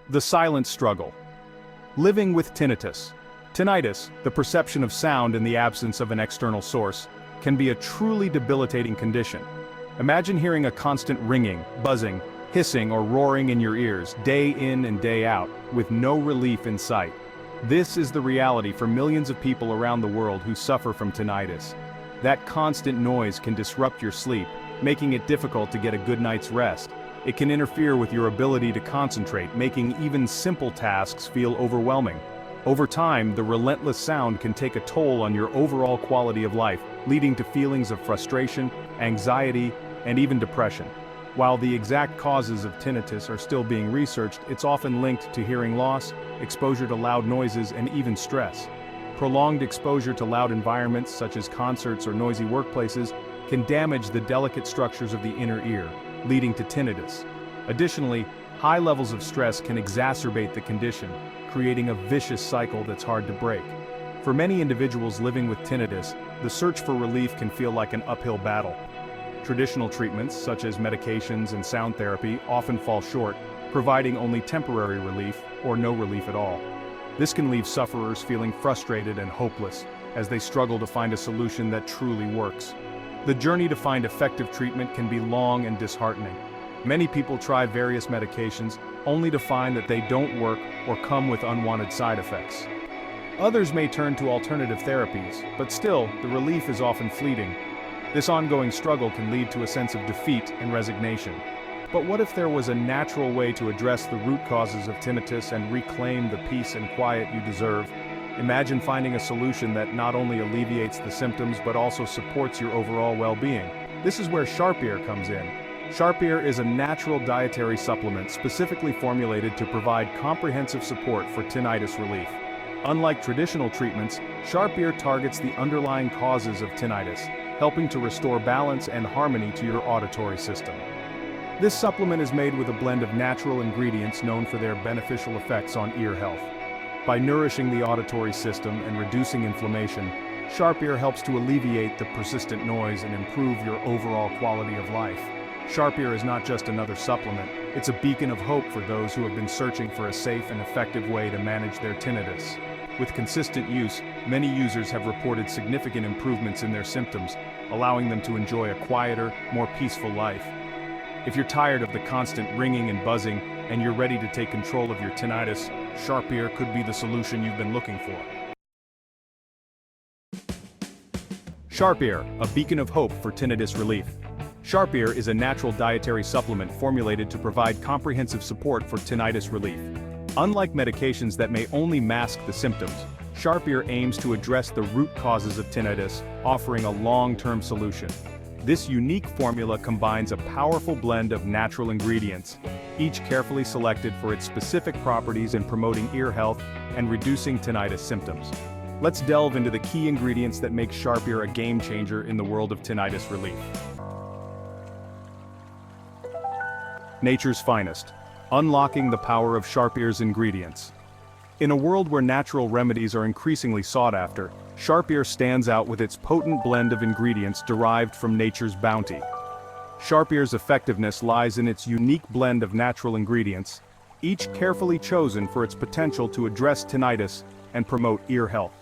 The silent struggle. Living with tinnitus. Tinnitus, the perception of sound in the absence of an external source, can be a truly debilitating condition. Imagine hearing a constant ringing, buzzing, hissing or roaring in your ears, day in and day out, with no relief in sight. This is the reality for millions of people around the world who suffer from tinnitus. That constant noise can disrupt your sleep, making it difficult to get a good night's rest. It can interfere with your ability to concentrate, making even simple tasks feel overwhelming. Over time, the relentless sound can take a toll on your overall quality of life, leading to feelings of frustration, anxiety, and even depression. While the exact causes of tinnitus are still being researched, it's often linked to hearing loss, exposure to loud noises, and even stress. Prolonged exposure to loud environments, such as concerts or noisy workplaces, can damage the delicate structures of the inner ear, leading to tinnitus. Additionally, high levels of stress can exacerbate the condition, creating a vicious cycle that's hard to break. For many individuals living with tinnitus, the search for relief can feel like an uphill battle. Traditional treatments, such as medications and sound therapy, often fall short, providing only temporary relief or no relief at all. This can leave sufferers feeling frustrated and hopeless, as they struggle to find a solution that truly works. The journey to find effective treatment can be long and disheartening. Many people try various medications, only to find that they don't work or come with unwanted side effects. Others may turn to alternative therapies, but still, the relief is often fleeting. This ongoing struggle can lead to a sense of defeat and resignation. But what if there was a natural way to address the root causes of tinnitus and reclaim the peace and quiet you deserve? Imagine finding a solution that not only alleviates the symptoms but also supports your overall well-being. This is where SharpEar comes in. SharpEar is a natural dietary supplement specifically formulated to provide comprehensive support for tinnitus relief. Unlike traditional treatments, SharpEar targets the underlying causes of tinnitus, helping to restore balance and harmony to your auditory system. This supplement is made with a blend of natural ingredients known for their beneficial effects on ear health. By nourishing the auditory system and reducing inflammation, SharpEar helps to alleviate the persistent noise and improve your overall quality of life. SharpEar is not just another supplement, it's a beacon of hope for those who have been searching for a safe and effective way to manage their tinnitus. With consistent use, many users have reported significant improvements in their symptoms, allowing them to enjoy a quieter, more peaceful life. If you're tired of the constant ringing and buzzing, and you're ready to take control of your tinnitus, SharpEar could be the solution you've been looking for. SharpEar, a beacon of hope for tinnitus relief. SharpEar is a natural dietary supplement formulated to provide comprehensive support for tinnitus relief. Unlike medications that may only mask the symptoms, SharpEar aims to address the root causes of tinnitus, offering a long-term solution. This unique formula combines a powerful blend of natural ingredients, each carefully selected for its specific properties in promoting ear health and reducing tinnitus symptoms. Let's delve into the key ingredients that make SharpEar a game-changer in the world of tinnitus relief. Nature's finest. Unlocking the power of SharpEar's ingredients. In a world where natural remedies are increasingly sought after, SharpEar stands out with its potent blend of ingredients derived from nature's bounty. SharpEar's effectiveness lies in its unique blend of natural ingredients, each carefully chosen for its potential to address tinnitus and promote ear health.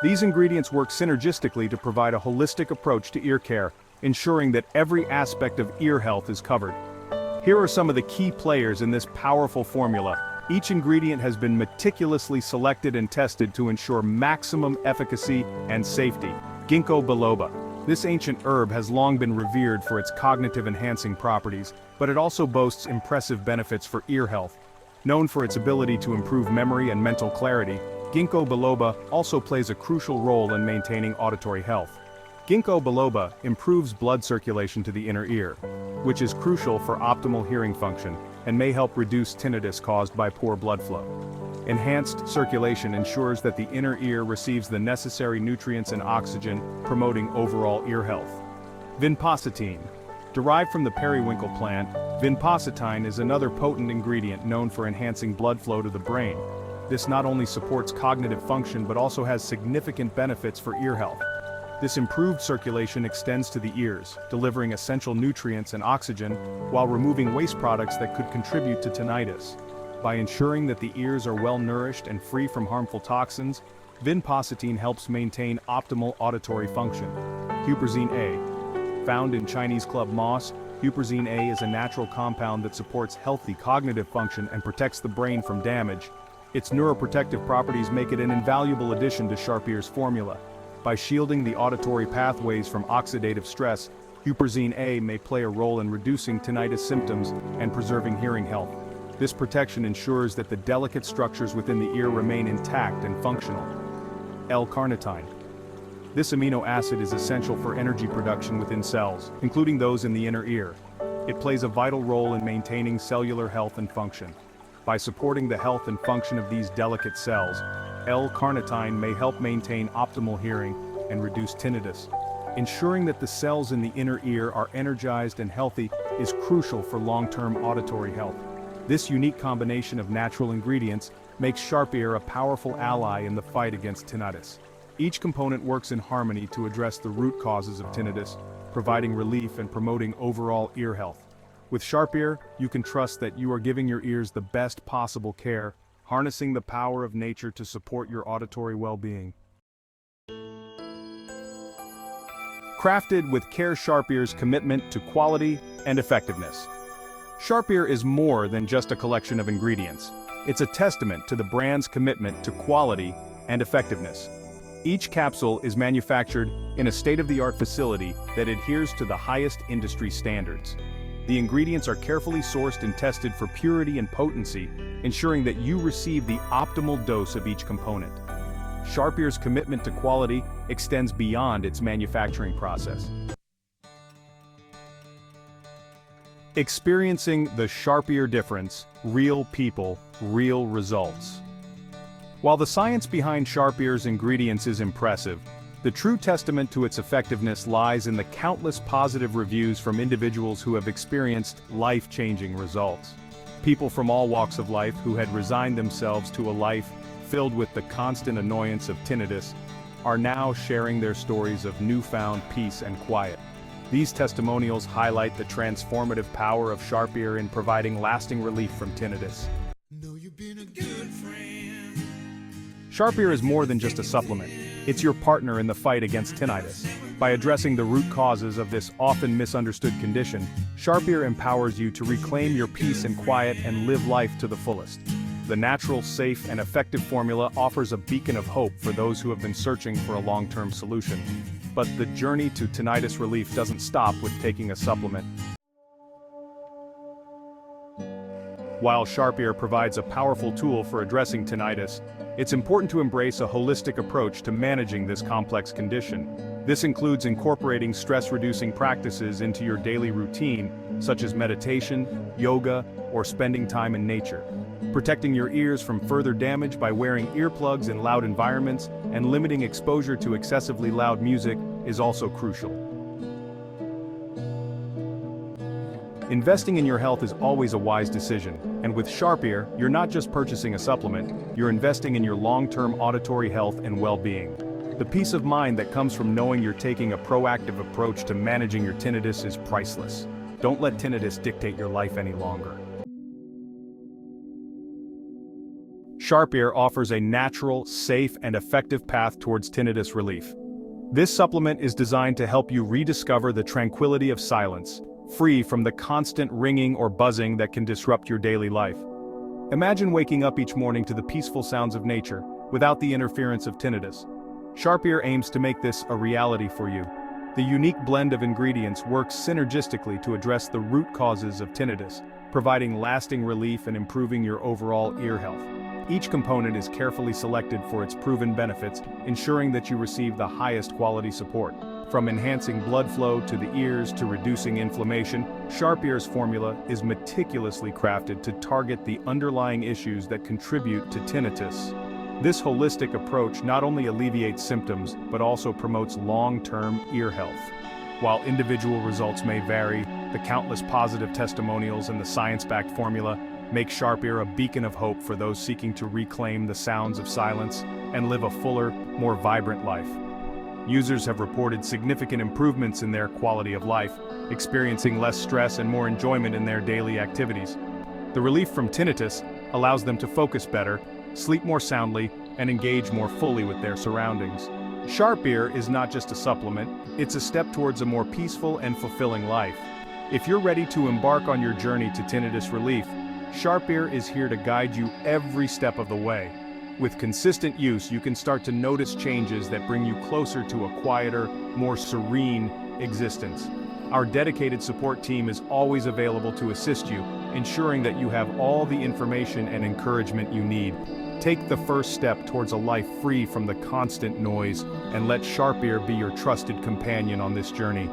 These ingredients work synergistically to provide a holistic approach to ear care, ensuring that every aspect of ear health is covered. Here are some of the key players in this powerful formula. Each ingredient has been meticulously selected and tested to ensure maximum efficacy and safety. Ginkgo Biloba. This ancient herb has long been revered for its cognitive-enhancing properties, but it also boasts impressive benefits for ear health. Known for its ability to improve memory and mental clarity, Ginkgo Biloba also plays a crucial role in maintaining auditory health. Ginkgo Biloba improves blood circulation to the inner ear, which is crucial for optimal hearing function and may help reduce tinnitus caused by poor blood flow. Enhanced circulation ensures that the inner ear receives the necessary nutrients and oxygen, promoting overall ear health. Vinpocetine. Derived from the periwinkle plant, Vinpocetine is another potent ingredient known for enhancing blood flow to the brain. This not only supports cognitive function but also has significant benefits for ear health. This improved circulation extends to the ears, delivering essential nutrients and oxygen, while removing waste products that could contribute to tinnitus. By ensuring that the ears are well nourished and free from harmful toxins, Vinpocetine helps maintain optimal auditory function. Huperzine A. Found in Chinese club moss, Huperzine A is a natural compound that supports healthy cognitive function and protects the brain from damage. Its neuroprotective properties make it an invaluable addition to SharpEar's formula. By shielding the auditory pathways from oxidative stress, Huperzine A may play a role in reducing tinnitus symptoms and preserving hearing health. This protection ensures that the delicate structures within the ear remain intact and functional. L-Carnitine. This amino acid is essential for energy production within cells, including those in the inner ear. It plays a vital role in maintaining cellular health and function. By supporting the health and function of these delicate cells, L-Carnitine may help maintain optimal hearing and reduce tinnitus. Ensuring that the cells in the inner ear are energized and healthy is crucial for long-term auditory health. This unique combination of natural ingredients makes SharpEar a powerful ally in the fight against tinnitus. Each component works in harmony to address the root causes of tinnitus, providing relief and promoting overall ear health. With SharpEar, you can trust that you are giving your ears the best possible care, harnessing the power of nature to support your auditory well-being. Crafted with care, SharpEar's commitment to quality and effectiveness. SharpEar is more than just a collection of ingredients. It's a testament to the brand's commitment to quality and effectiveness. Each capsule is manufactured in a state-of-the-art facility that adheres to the highest industry standards. The ingredients are carefully sourced and tested for purity and potency, ensuring that you receive the optimal dose of each component. SharpEar's commitment to quality extends beyond its manufacturing process. Experiencing the SharpEar difference, real people, real results. While the science behind SharpEar's ingredients is impressive, the true testament to its effectiveness lies in the countless positive reviews from individuals who have experienced life-changing results. People from all walks of life who had resigned themselves to a life filled with the constant annoyance of tinnitus are now sharing their stories of newfound peace and quiet. These testimonials highlight the transformative power of SharpEar in providing lasting relief from tinnitus. SharpEar is more than just a supplement. It's your partner in the fight against tinnitus. By addressing the root causes of this often misunderstood condition, SharpEar empowers you to reclaim your peace and quiet and live life to the fullest. The natural, safe, and effective formula offers a beacon of hope for those who have been searching for a long-term solution. But the journey to tinnitus relief doesn't stop with taking a supplement. While SharpEar provides a powerful tool for addressing tinnitus, it's important to embrace a holistic approach to managing this complex condition. This includes incorporating stress-reducing practices into your daily routine, such as meditation, yoga, or spending time in nature. Protecting your ears from further damage by wearing earplugs in loud environments and limiting exposure to excessively loud music is also crucial. Investing in your health is always a wise decision, and with SharpEar, you're not just purchasing a supplement, you're investing in your long-term auditory health and well-being. The peace of mind that comes from knowing you're taking a proactive approach to managing your tinnitus is priceless. Don't let tinnitus dictate your life any longer. SharpEar offers a natural, safe, and effective path towards tinnitus relief. This supplement is designed to help you rediscover the tranquility of silence, free from the constant ringing or buzzing that can disrupt your daily life. Imagine waking up each morning to the peaceful sounds of nature, without the interference of tinnitus. SharpEar aims to make this a reality for you. The unique blend of ingredients works synergistically to address the root causes of tinnitus, providing lasting relief and improving your overall ear health. Each component is carefully selected for its proven benefits, ensuring that you receive the highest quality support. From enhancing blood flow to the ears to reducing inflammation, SharpEar's formula is meticulously crafted to target the underlying issues that contribute to tinnitus. This holistic approach not only alleviates symptoms, but also promotes long-term ear health. While individual results may vary, the countless positive testimonials and the science-backed formula make SharpEar a beacon of hope for those seeking to reclaim the sounds of silence and live a fuller, more vibrant life. Users have reported significant improvements in their quality of life, experiencing less stress and more enjoyment in their daily activities. The relief from tinnitus allows them to focus better, sleep more soundly, and engage more fully with their surroundings. SharpEar is not just a supplement, it's a step towards a more peaceful and fulfilling life. If you're ready to embark on your journey to tinnitus relief, SharpEar is here to guide you every step of the way. With consistent use, you can start to notice changes that bring you closer to a quieter, more serene existence. Our dedicated support team is always available to assist you, ensuring that you have all the information and encouragement you need. Take the first step towards a life free from the constant noise, and let SharpEar be your trusted companion on this journey.